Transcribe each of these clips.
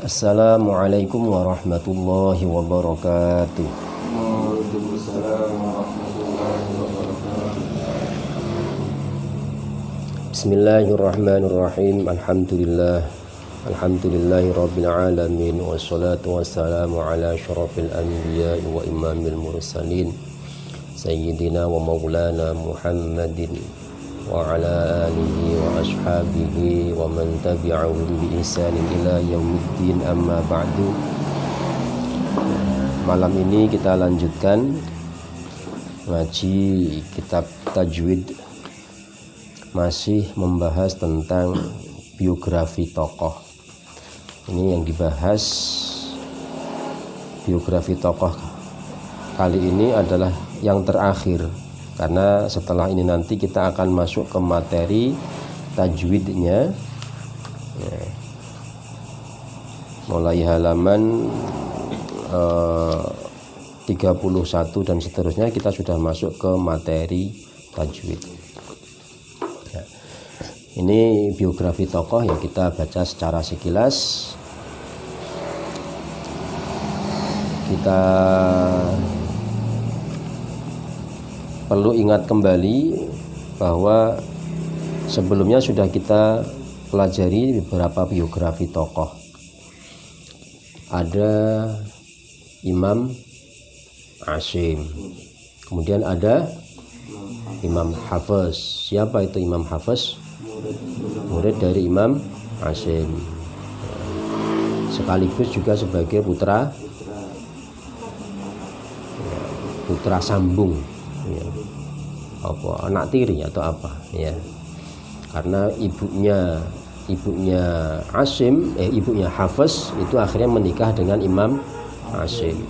Assalamualaikum warahmatullahi wabarakatuh. Waalaikumsalam warahmatullahi wabarakatuh. Bismillahirrahmanirrahim. Alhamdulillahi rabbil alamin. Wassalatu wassalamu ala asyrafil anbiya'i wa imamil mursalin Sayyidina wa maulana Muhammadin wa ala alihi wa ashabihi wa man tabi'ahum bi ihsanin ila yaumiddin, amma ba'du. Malam ini kita lanjutkan ngaji kitab tajwid, masih membahas tentang biografi tokoh. Ini yang dibahas biografi tokoh kali ini adalah yang terakhir, karena setelah ini nanti kita akan masuk ke materi tajwidnya ya. Mulai halaman 31 dan seterusnya kita sudah masuk ke materi tajwid ya. Ini biografi tokoh yang kita baca secara sekilas. Kita perlu ingat kembali bahwa sebelumnya sudah kita pelajari beberapa biografi tokoh. Ada Imam Asim, kemudian ada Imam Hafiz. Siapa itu Imam Hafiz? Murid dari Imam Asim, sekaligus juga sebagai putra sambung ya. Apa anak tiri atau apa ya, karena ibunya Asim, ibunya Hafiz itu akhirnya menikah dengan Imam Asim.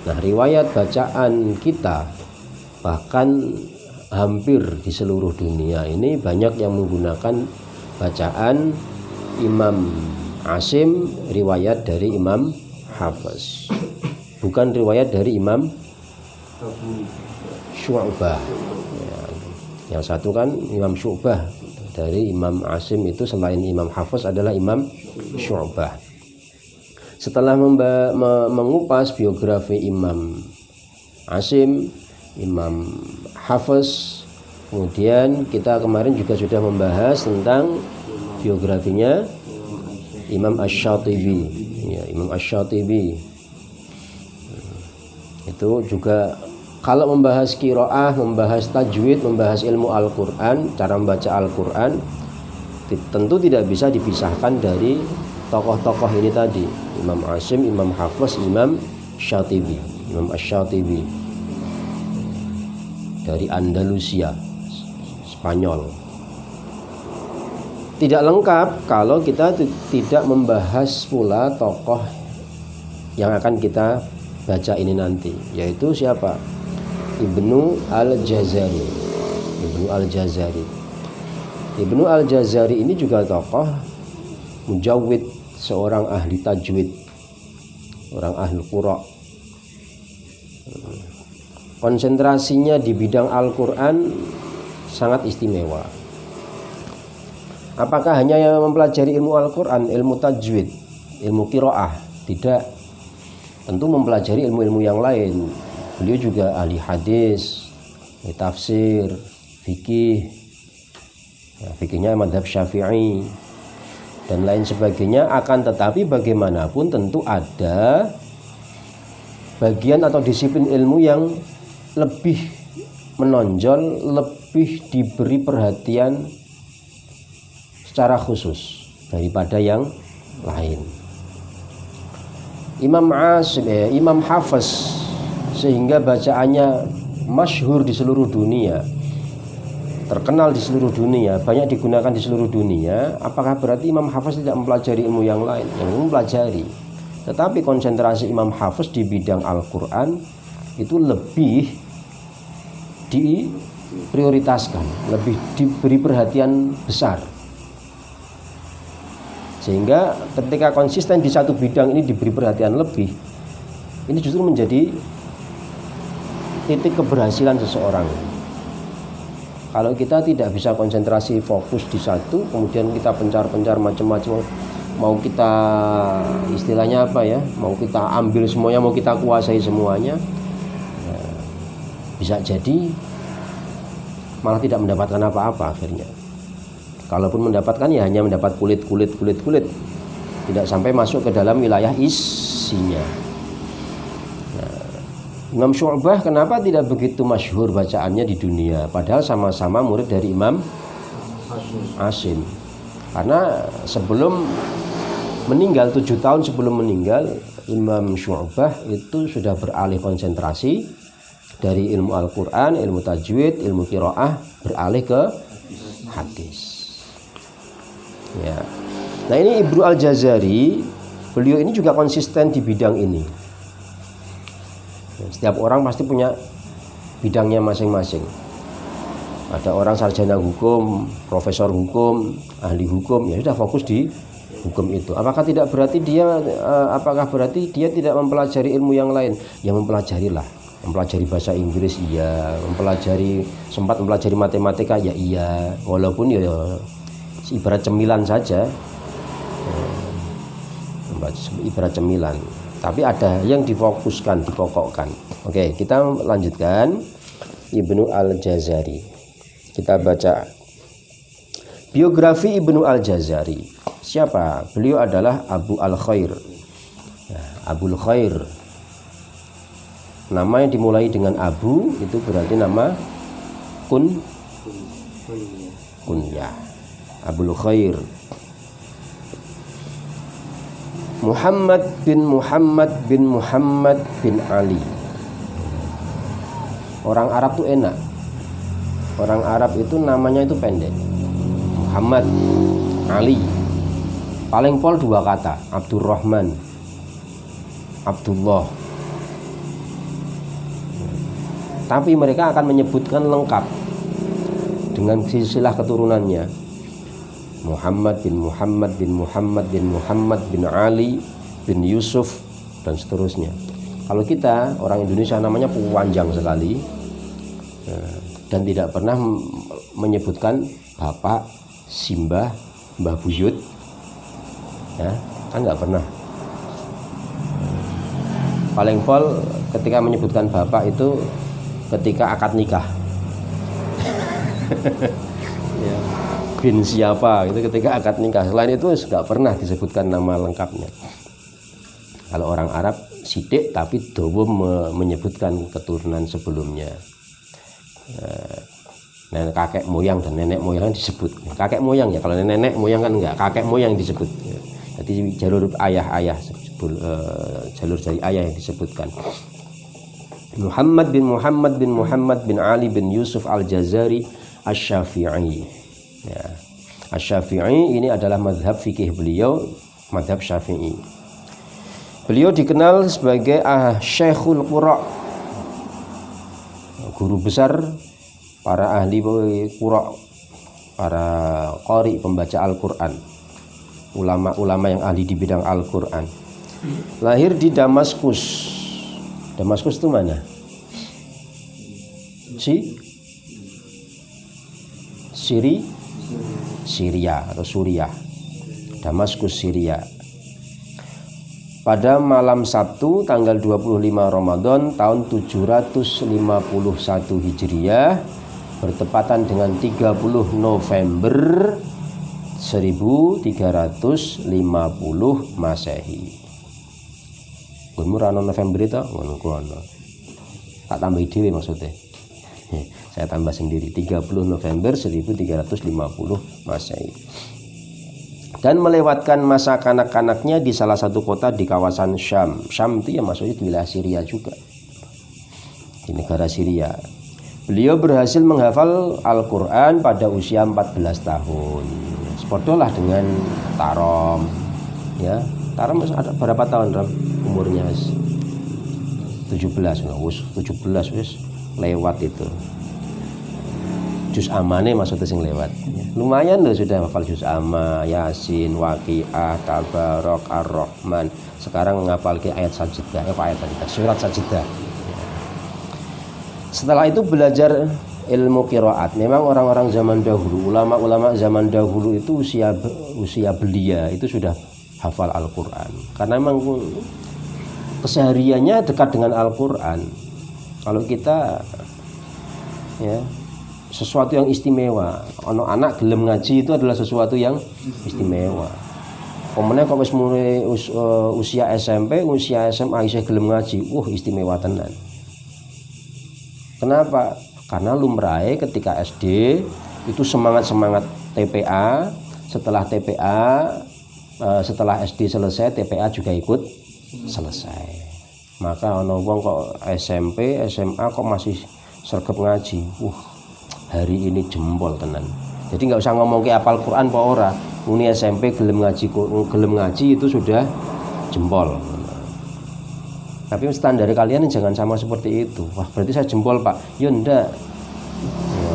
Nah, riwayat bacaan kita bahkan hampir di seluruh dunia ini banyak yang menggunakan bacaan Imam Asim, riwayat dari Imam Hafiz, bukan riwayat dari Imam Syu'bah ya. Yang satu kan Imam Syu'bah, dari Imam Asim itu selain Imam Hafiz adalah Imam Syu'bah. Setelah mengupas biografi Imam Asim, Imam Hafiz, kemudian kita kemarin juga sudah membahas tentang biografinya Imam Asy-Syatibi ya, Imam Asy-Syatibi itu juga. Kalau membahas qiraah, membahas tajwid, membahas ilmu Al-Quran, cara membaca Al-Quran, tentu tidak bisa dipisahkan dari tokoh-tokoh ini tadi, Imam Asim, Imam Hafiz, Imam Syatibi, Imam Asy-Syatibi dari Andalusia, Spanyol. Tidak lengkap kalau kita tidak membahas pula tokoh yang akan kita baca ini nanti, yaitu siapa? Ibnu Al-Jazari. Ibnu Al-Jazari ini juga tokoh mujawwid, seorang ahli tajwid, orang ahli qura. Konsentrasinya di bidang Al-Quran sangat istimewa. Apakah hanya yang mempelajari ilmu Al-Quran, ilmu tajwid, ilmu qiraah? Tidak. Tentu mempelajari ilmu-ilmu yang lain. Beliau juga ahli hadis, tafsir, fikih, ya, fikihnya mazhab Syafi'i dan lain sebagainya. Akan tetapi bagaimanapun tentu ada bagian atau disiplin ilmu yang lebih menonjol, lebih diberi perhatian secara khusus daripada yang lain. Imam Asim, Imam Hafiz, sehingga bacaannya masyhur di seluruh dunia, terkenal di seluruh dunia, banyak digunakan di seluruh dunia. Apakah berarti Imam Hafiz tidak mempelajari ilmu yang lain? Yang mempelajari, tetapi konsentrasi Imam Hafiz di bidang Al-Quran itu lebih diprioritaskan, lebih diberi perhatian besar, sehingga ketika konsisten di satu bidang ini diberi perhatian lebih, ini justru menjadi titik keberhasilan seseorang. Kalau kita tidak bisa konsentrasi fokus di satu, kemudian kita pencar-pencar macam-macam, mau kita istilahnya apa ya, mau kita ambil semuanya, mau kita kuasai semuanya, ya, bisa jadi malah tidak mendapatkan apa-apa akhirnya. Kalaupun mendapatkan ya hanya mendapat kulit, tidak sampai masuk ke dalam wilayah isinya. Nah, Imam Syu'bah kenapa tidak begitu masyhur bacaannya di dunia, padahal sama-sama murid dari Imam Asim? Karena sebelum meninggal, 7 tahun sebelum meninggal, Imam Syu'bah itu sudah beralih konsentrasi dari ilmu Al-Quran, ilmu tajwid, ilmu qiraah, beralih ke hadis. Ya. Nah ini Ibnu Al-Jazari, beliau ini juga konsisten di bidang ini. Setiap orang pasti punya bidangnya masing-masing. Ada orang sarjana hukum, profesor hukum, ahli hukum, ya sudah fokus di hukum itu. Apakah berarti dia tidak mempelajari ilmu yang lain? Ya mempelajarilah. Mempelajari bahasa Inggris iya, sempat mempelajari matematika ya iya, walaupun ya ibarat cemilan saja. Ibarat cemilan, tapi ada yang difokuskan, dipokokkan. Oke, kita lanjutkan Ibnu Al-Jazari. Kita baca biografi Ibnu Al-Jazari. Siapa? Beliau adalah Abu Al-Khair. Abul Khair. Nama yang dimulai dengan Abu itu berarti nama kunyah. Abul Khair. Muhammad bin Ali. Orang Arab tuh enak. Orang Arab itu namanya itu pendek. Muhammad, Ali. Paling pol 2 kata, Abdurrahman, Abdullah. Tapi mereka akan menyebutkan lengkap dengan silsilah keturunannya. Muhammad bin Ali bin Yusuf dan seterusnya. Kalau kita orang Indonesia namanya panjang sekali dan tidak pernah menyebutkan bapak, simbah, mbah buyut, ya kan nggak pernah. Paling pol ketika menyebutkan bapak itu ketika akad nikah. Ya. Bin siapa itu ketika akad nikah. Selain itu nggak pernah disebutkan nama lengkapnya. Kalau orang Arab sidik tapi dawa menyebutkan keturunan sebelumnya. Nah, kakek moyang dan nenek moyang disebut. Kakek moyang ya, kalau nenek moyang kan enggak, kakek moyang disebut. Jadi jalur ayah-ayah, jalur dari ayah yang disebutkan. Muhammad bin Ali bin Yusuf Al-Jazari Asy-Syafi'i. Ya. Asy-Syafi'i ini adalah mazhab fikih beliau, mazhab Syafi'i. Beliau dikenal sebagai Syekhul Qura, guru besar para ahli Qura, para qari pembaca Al-Qur'an, ulama-ulama yang ahli di bidang Al-Qur'an. Lahir di Damaskus. Damaskus itu mana? Syria atau Suriah. Damaskus, Syria. Pada malam Sabtu tanggal 25 Ramadan tahun 751 Hijriah bertepatan dengan 30 November 1350 Masehi. Umur ana November itu ngono kono. Tak tambahi dhewe maksudnya. Saya tambah sendiri 30 November 1350 Masehi. Dan melewatkan masa kanak-kanaknya di salah satu kota di kawasan Syam. Syam itu ya maksudnya di wilayah Syria juga. Di negara Syria. Beliau berhasil menghafal Al-Qur'an pada usia 14 tahun. Sepodolah dengan Tarom. Ya, Tarom ada berapa tahun, Ram? Umurnya 17, wis lewat itu. Juz amane maksudnya sing lewat. Lumayan loh sudah hafal juz amma, Yasin, Waqiah, Tabarok, Ar-Rahman. Sekarang menghafal ke ayat Sajdah, surat Sajdah. Setelah itu belajar ilmu qiraat. Memang orang-orang zaman dahulu, ulama-ulama zaman dahulu itu usia belia itu sudah hafal Al-Quran. Karena memang kesehariannya dekat dengan Al-Quran. Kalau kita ya sesuatu yang istimewa, anak gelem ngaji itu adalah sesuatu yang istimewa. Kemudian kalau mulai usia SMP, usia SMA isih gelem ngaji, istimewa tenan. Kenapa? Karena lumrahe ketika SD itu semangat TPA, setelah TPA setelah SD selesai TPA juga ikut selesai. Maka ono wong kok SMP, SMA kok masih sregep ngaji. Hari ini jempol tenan. Jadi nggak usah ngomong ke apal Quran apa ora. Muni SMP gelem ngaji itu sudah jempol. Tapi standar kalian jangan sama seperti itu. Wah, berarti saya jempol, Pak. Ya ndak.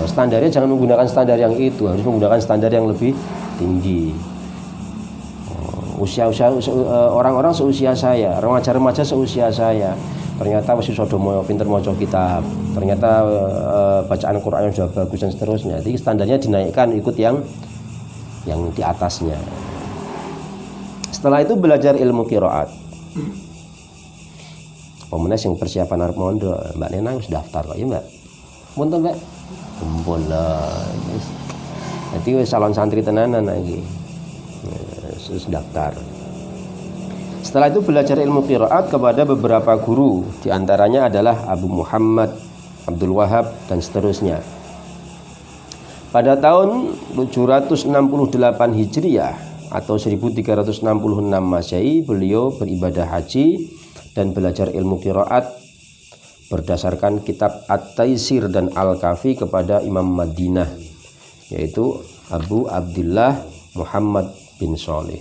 Standarnya jangan menggunakan standar yang itu, harus menggunakan standar yang lebih tinggi. Orang-orang seusia saya, remaja-remaja seusia saya, ternyata masih sodomo pinter maca kitab, ternyata bacaan Quran sudah bagus dan seterusnya. Jadi standarnya dinaikkan ikut yang di atasnya. Setelah itu belajar ilmu qiraat. Pemenang yang persiapan arep mondok, Mbak Nena wis daftar kok ya, Mbak. Mumpun Mbak. Mumpun lah. Jadi wis calon santri tenanan lagi. Terus daftar. Setelah itu belajar ilmu qiraat kepada beberapa guru, di antaranya adalah Abu Muhammad, Abdul Wahab dan seterusnya. Pada tahun 768 Hijriah atau 1366 Masehi, beliau beribadah haji dan belajar ilmu qiraat berdasarkan kitab At-Taisir dan Al-Kafi kepada Imam Madinah, yaitu Abu Abdullah Muhammad bin Shalih.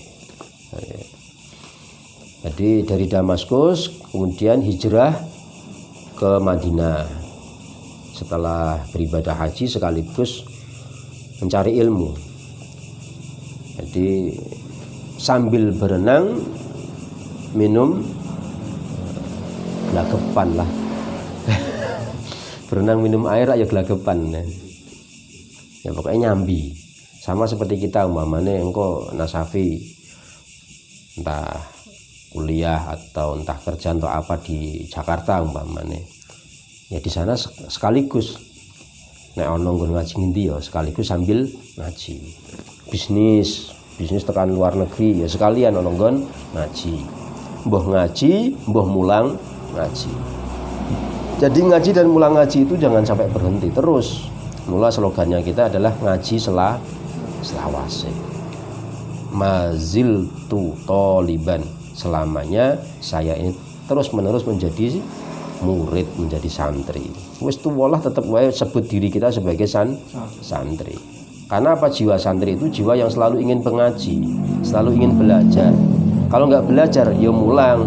Jadi dari Damaskus kemudian hijrah ke Madinah setelah beribadah haji sekaligus mencari ilmu. Jadi sambil berenang minum gelagapan lah. Berenang minum air aja gelagapan. Ya pokoknya nyambi. Sama seperti kita umpamanya engko nasafi entah kuliah atau entah kerja atau apa di Jakarta umpamanya. Ya di sana sekaligus nek ono nggon ngaji ngendi ya sekaligus sambil ngaji. Bisnis tekan luar negeri ya sekalian ono nggon ngaji. Mbah ngaji, mbah mulang ngaji. Jadi ngaji dan mulang ngaji itu jangan sampai berhenti terus. Mula slogannya kita adalah ngaji selawase. Maziltu toliban, selamanya saya ini terus menerus menjadi murid, menjadi santri. Wis tuwalah tetap wae sebut diri kita sebagai santri. Karena apa? Jiwa santri itu jiwa yang selalu ingin mengaji, selalu ingin belajar. Kalau nggak belajar ya mulang,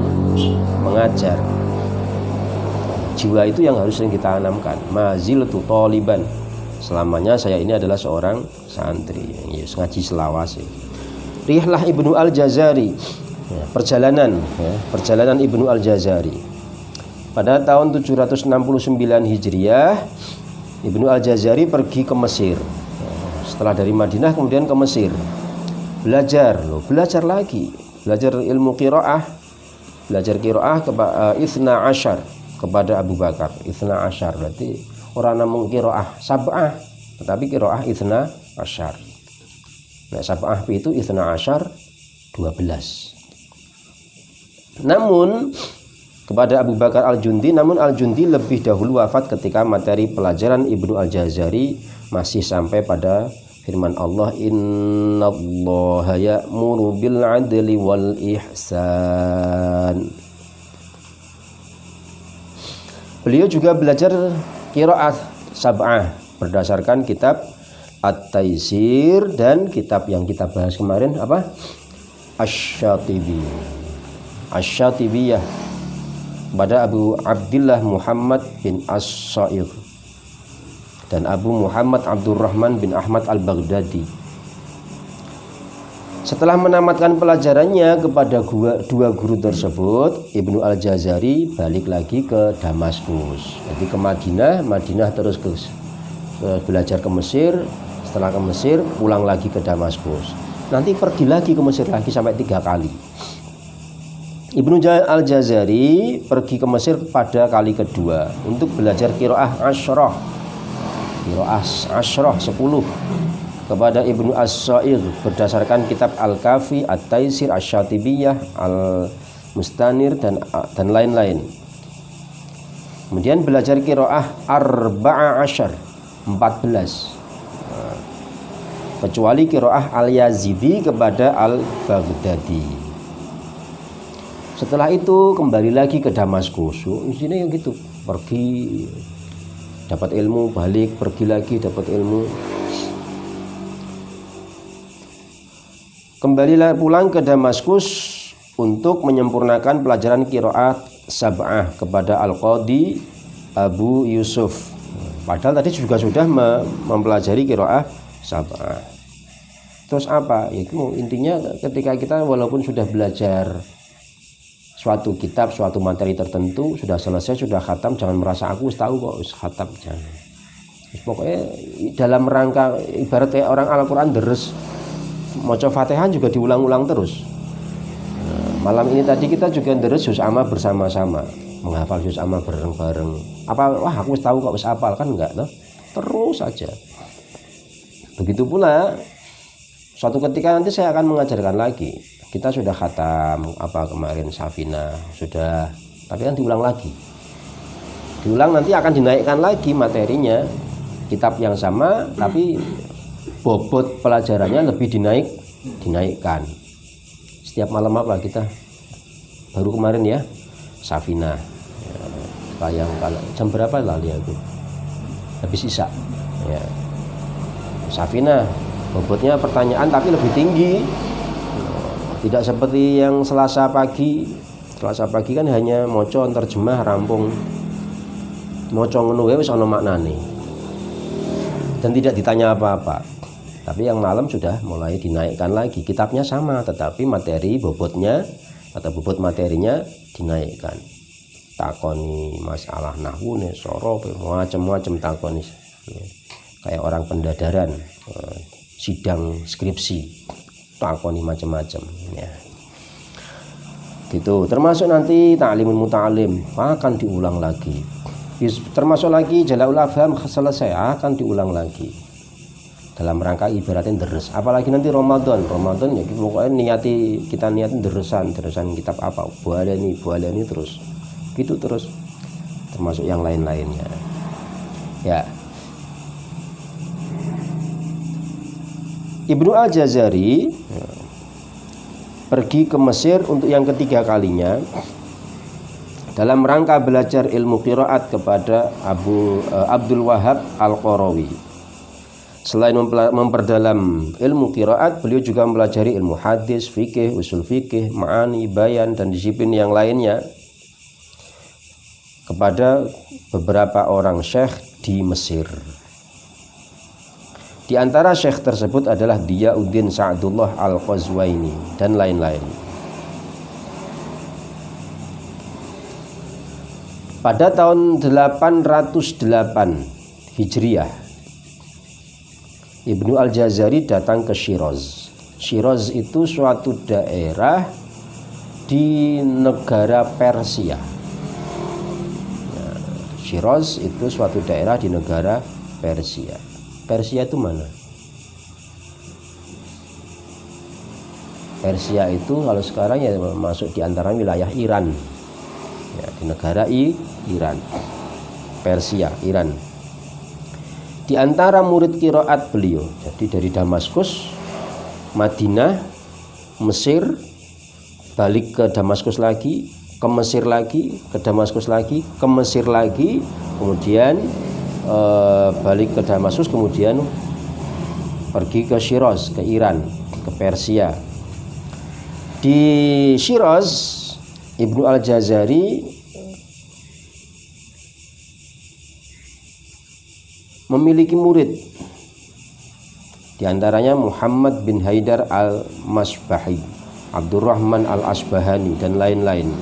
mengajar. Jiwa itu yang harus kita tanamkan. Maziltu toliban, selamanya saya ini adalah seorang santri. Yes, ngaji selawase. Rihlah Ibnu Al-Jazari, perjalanan Ibnu Al-Jazari. Pada tahun 769 Hijriah, Ibnu Al-Jazari pergi ke Mesir. Setelah dari Madinah kemudian ke Mesir. Belajar lagi. Belajar ilmu qiraah. Belajar qiraah kepada Ithna Ashar, kepada Abu Bakar. Ithna Ashar berarti orang namung qiraah sab'ah, tetapi qiraah Ithna Ashar. Nah, sab'ah itu Ithna Ashar 12. Namun kepada Abu Bakar Al-Jundi, namun Al-Jundi lebih dahulu wafat ketika materi pelajaran Ibnu Al-Jazari masih sampai pada firman Allah, innallaha ya'muru bil 'adli wal ihsan. Beliau juga belajar qiraat sab'ah berdasarkan kitab At-Taisir dan kitab yang kita bahas kemarin apa? Asy-Syatibiyah pada Abu Abdullah Muhammad bin As-Sa'ir dan Abu Muhammad Abdurrahman bin Ahmad Al-Baghdadi. Setelah menamatkan pelajarannya kepada dua guru tersebut, Ibnu Al-Jazari balik lagi ke Damaskus. Jadi ke Madinah terus belajar ke Mesir. Setelah ke Mesir pulang lagi ke Damaskus. nanti pergi lagi ke Mesir lagi sampai 3 kali. Ibnu Al-Jazari pergi ke Mesir pada kali kedua untuk belajar qiraah asyrah. Qiraah asyrah 10 kepada Ibnu As-Sa'ir berdasarkan kitab Al-Kafi, At-Taisir, Asy-Syatibiyah, Al-Mustanir dan lain-lain. Kemudian belajar qiraah arba'a asyar 14. Kecuali qiraah Al-Yazidi kepada Al-Baghdadi. Setelah itu kembali lagi ke Damaskus. Di sini gitu, pergi dapat ilmu, balik, pergi lagi dapat ilmu. Kembalilah pulang ke Damaskus untuk menyempurnakan pelajaran qiraat sab'ah kepada Al-Qadi Abu Yusuf. Padahal tadi juga sudah mempelajari qiraah sab'ah. Terus apa? Ya, intinya ketika kita walaupun sudah belajar suatu kitab, suatu materi tertentu, sudah selesai, sudah khatam, jangan merasa aku tahu kok khatam, jangan. Pokoknya dalam rangka ibarat kayak orang Al-Quran deres, maca Fatihah juga diulang-ulang terus. Malam ini tadi kita juga deres juz amma bersama-sama, menghafal juz amma bareng-bareng. Apa wah aku tahu kok wis hafal, kan enggak toh? Terus saja. Begitu pula suatu ketika nanti saya akan mengajarkan lagi. Kita sudah khatam apa kemarin Safina sudah, tapi kan diulang lagi. Diulang nanti akan dinaikkan lagi materinya, kitab yang sama tapi bobot pelajarannya lebih dinaikkan. Setiap malam apa kita baru kemarin ya Safina ya, jam berapa lali aku habis isya ya. Safina bobotnya pertanyaan tapi lebih tinggi, tidak seperti yang Selasa pagi kan hanya moco terjemah rampung moco ngono wis ana maknane dan tidak ditanya apa-apa. Tapi yang malam sudah mulai dinaikkan lagi, kitabnya sama tetapi materi bobotnya atau bobot materinya dinaikkan. Takoni masalah nahwu nih sorof macam-macam takoni ya. Kayak orang pendadaran, sidang skripsi, takoni macam-macam ya. Gitu. Termasuk nanti ta'limul muta'alim akan diulang lagi. Termasuk lagi Jala'ul Afham selesai akan diulang lagi. Dalam rangka ibaratnya deres, apalagi nanti Ramadan ya pokoknya kita niatin deresan kitab apa boleh nih terus gitu terus, termasuk yang lain-lainnya ya. Ibnu Al-Jazari pergi ke Mesir untuk yang ketiga kalinya dalam rangka belajar ilmu qiraat kepada Abdul Wahab Al-Qarawi. Selain memperdalam ilmu qiraat, beliau juga mempelajari ilmu hadis, fikih, usul fikih, ma'ani, bayan, dan disiplin yang lainnya kepada beberapa orang syekh di Mesir. Di antara syekh tersebut adalah Diyauddin Sa'dullah Al-Qazwaini dan lain-lain. Pada tahun 808 Hijriah, Ibnu Al-Jazari datang ke Syiraz. Syiraz itu suatu daerah di negara Persia. Syiraz itu suatu daerah di negara Persia. Persia itu mana? Persia itu kalau sekarang ya masuk di antara wilayah Iran. Ya, di negara Iran. Persia, Iran. Di antara murid qiraat beliau, jadi dari Damaskus, Madinah, Mesir, balik ke Damaskus lagi, ke Mesir lagi, ke Damaskus lagi, ke Mesir lagi, kemudian balik ke Damaskus, kemudian pergi ke Syiraz, ke Iran, ke Persia. Di Syiraz, Ibnu Al-Jazari memiliki murid, di antaranya Muhammad bin Haidar Al-Masbahi, Abdurrahman Al-Asbahani dan lain-lain.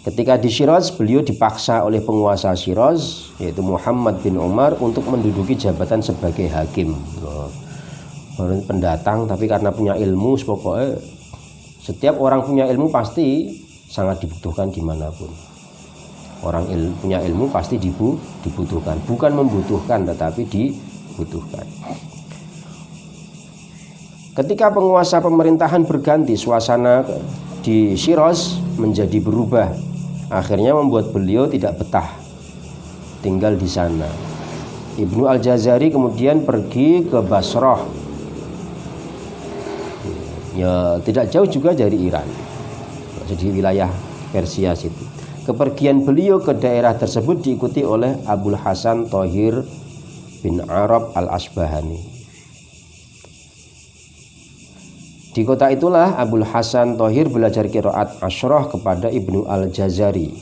Ketika di Syiraz, beliau dipaksa oleh penguasa Syiraz yaitu Muhammad bin Umar untuk menduduki jabatan sebagai hakim. pendatang, tapi karena punya ilmu, pokoknya setiap orang punya ilmu pasti sangat dibutuhkan dimanapun. Orang punya ilmu pasti dibutuhkan, bukan membutuhkan tetapi dibutuhkan. Ketika penguasa pemerintahan berganti, suasana di Syiraz menjadi berubah. Akhirnya membuat beliau tidak betah tinggal di sana. Ibnu Al-Jazari kemudian pergi ke Basrah. Ya, tidak jauh juga dari Iran. Di wilayah Persia situ. Kepergian beliau ke daerah tersebut diikuti oleh Abul Hasan Thohir bin Arab Al-Asbahani. Di kota itulah Abul Hasan Thohir belajar qiraat Asyrah kepada Ibnu Al-Jazari.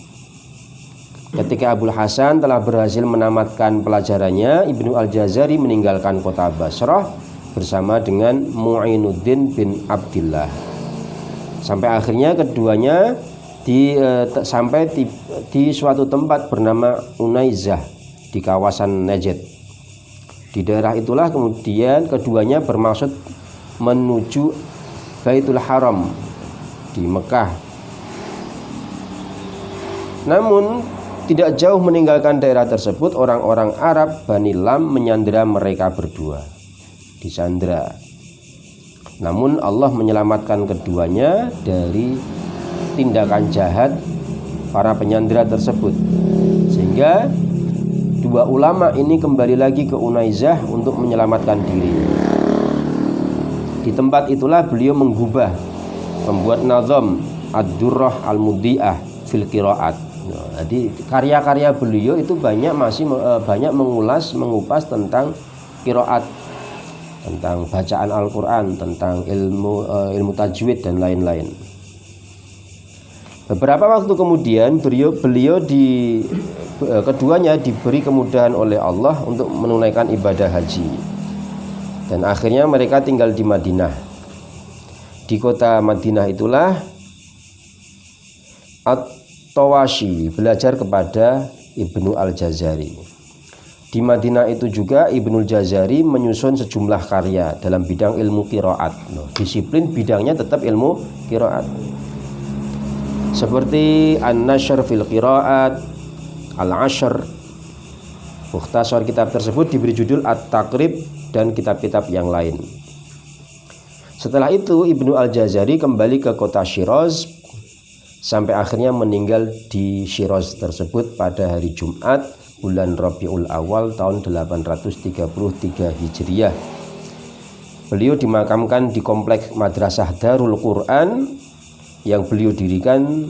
Ketika Abul Hasan telah berhasil menamatkan pelajarannya, Ibnu Al-Jazari meninggalkan kota Basrah bersama dengan Mu'inuddin bin Abdillah. Sampai akhirnya keduanya sampai di suatu tempat bernama Unaizah di kawasan Najd. Di daerah itulah kemudian keduanya bermaksud menuju Baitul Haram di Mekah. Namun tidak jauh meninggalkan daerah tersebut, orang-orang Arab Bani Lam menyandera mereka berdua, disandra. Namun Allah menyelamatkan keduanya dari tindakan jahat para penyandera tersebut, sehingga dua ulama ini kembali lagi ke Unaizah untuk menyelamatkan diri. Di tempat itulah beliau membuat nazam Ad-Durrah Al-Mudi'ah fil Qiraat. Jadi karya-karya beliau itu banyak mengupas tentang qiraat, tentang bacaan Al-Quran, tentang ilmu tajwid dan lain-lain. Beberapa waktu kemudian keduanya diberi kemudahan oleh Allah untuk menunaikan ibadah haji. Dan akhirnya mereka tinggal di Madinah. Di kota Madinah itulah At-Tawashi belajar kepada Ibnu Al-Jazari. Di Madinah itu juga Ibnu Al-Jazari menyusun sejumlah karya dalam bidang ilmu qiraat. Disiplin bidangnya tetap ilmu qiraat. Seperti An-Nashr fil Qiraat, Al-Ashr. Mukhtasar kitab tersebut diberi judul At-Taqrib dan kitab-kitab yang lain. Setelah itu Ibnu Al-Jazari kembali ke kota Syiraz sampai akhirnya meninggal di Syiraz tersebut pada hari Jumat bulan Rabiul Awal tahun 833 Hijriah. Beliau dimakamkan di kompleks Madrasah Darul Quran yang beliau dirikan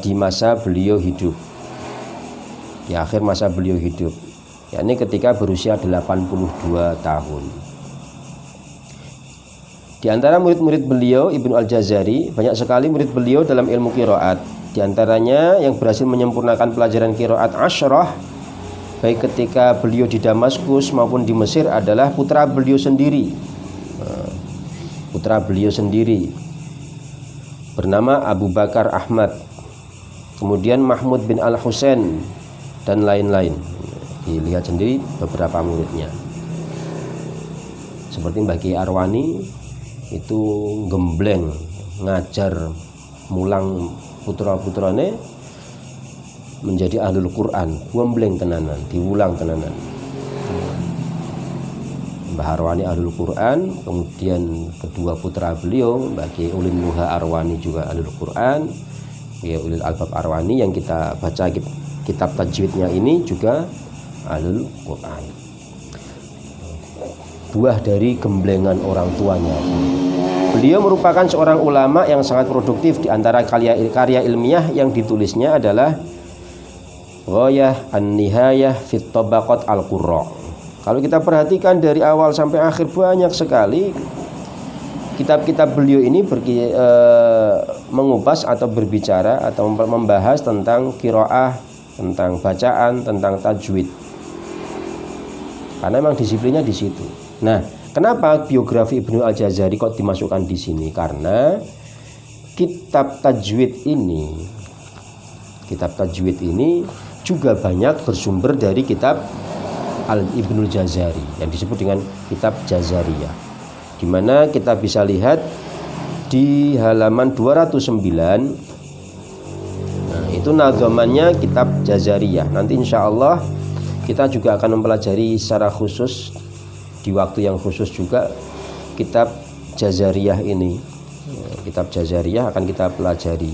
di masa beliau hidup, di akhir masa beliau hidup, yakni ketika berusia 82 tahun. Di antara murid-murid beliau, Ibnu Al-Jazari, banyak sekali murid beliau dalam ilmu qiraat. Di antaranya yang berhasil menyempurnakan pelajaran qiraat Asyrah baik ketika beliau di Damaskus maupun di Mesir adalah putra beliau sendiri. Bernama Abu Bakar Ahmad, kemudian Mahmud bin Al-Husain dan lain-lain. Dilihat sendiri beberapa muridnya. Seperti Mbah Ki Arwani itu gembleng ngajar mulang putra-putrane menjadi ahlul Quran, gembleng tenanan, diulang tenanan. Mbah Arwani ahlul Quran, kemudian kedua putra beliau Mbah Ki Ulin Nuha Arwani juga ahlul Quran, ya Ulil Albab Arwani yang kita baca kitab tajwidnya ini juga ahlul Quran. Buah dari gemblengan orang tuanya. Beliau merupakan seorang ulama yang sangat produktif. Di antara karya ilmiah yang ditulisnya adalah Ghayah An-Nihayah fit Tabaqat Al-Qurra. Kalau kita perhatikan dari awal sampai akhir banyak sekali kitab-kitab beliau ini mengupas atau berbicara atau membahas tentang qiraah, tentang bacaan, tentang tajwid. Karena memang disiplinnya di situ. Nah, kenapa biografi Ibnu Al-Jazari kok dimasukkan di sini? Karena kitab tajwid ini juga banyak bersumber dari kitab Ibnul Jazari yang disebut dengan kitab Jazariyah, di mana kita bisa lihat di halaman 209. Nah, itu nadzamannya kitab Jazariyah. Nanti insya Allah kita juga akan mempelajari secara khusus di waktu yang khusus juga kitab Jazariyah ini. Kitab Jazariyah akan kita pelajari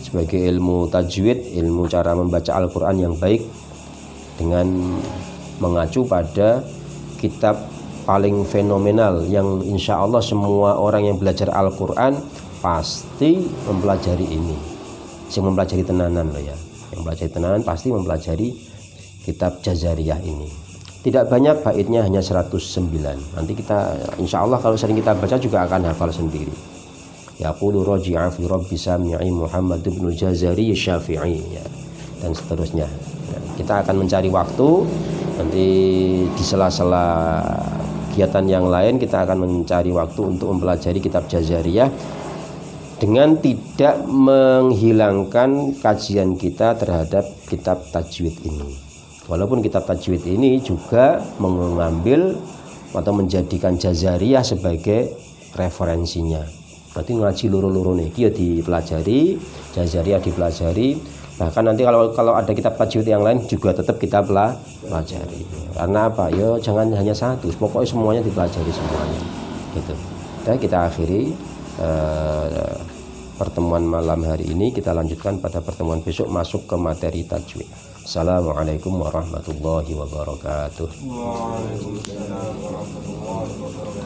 sebagai ilmu tajwid, ilmu cara membaca Al-Quran yang baik dengan mengacu pada kitab paling fenomenal yang insya Allah semua orang yang belajar Al-Quran pasti mempelajari ini. Yang mempelajari tenanan loh ya, yang mempelajari tenanan pasti mempelajari kitab Jazariyah ini. Tidak banyak baitnya, hanya 109. Nanti kita insya Allah kalau sering kita baca juga akan hafal sendiri. Yaqulu raji'a fi rabbi sami'i Muhammad ibn Jazari Syafi'i ya, dan seterusnya. Kita akan mencari waktu nanti di sela-sela kegiatan yang lain, kita akan mencari waktu untuk mempelajari kitab Jazariyah dengan tidak menghilangkan kajian kita terhadap kitab tajwid ini. Walaupun kitab tajwid ini juga mengambil atau menjadikan Jazariyah sebagai referensinya. Berarti ngaji loro-loro nih, dia dipelajari, Jazariyah dipelajari. Bahkan nanti kalau ada kitab tajwid yang lain juga tetap kita pelajari. Karena apa? Yo jangan hanya satu, pokoknya semuanya dipelajari semuanya. Gitu. Dan kita akhiri pertemuan malam hari ini, kita lanjutkan pada pertemuan besok masuk ke materi tajwid. Assalamualaikum warahmatullahi wabarakatuh. Waalaikumsalam warahmatullahi wabarakatuh.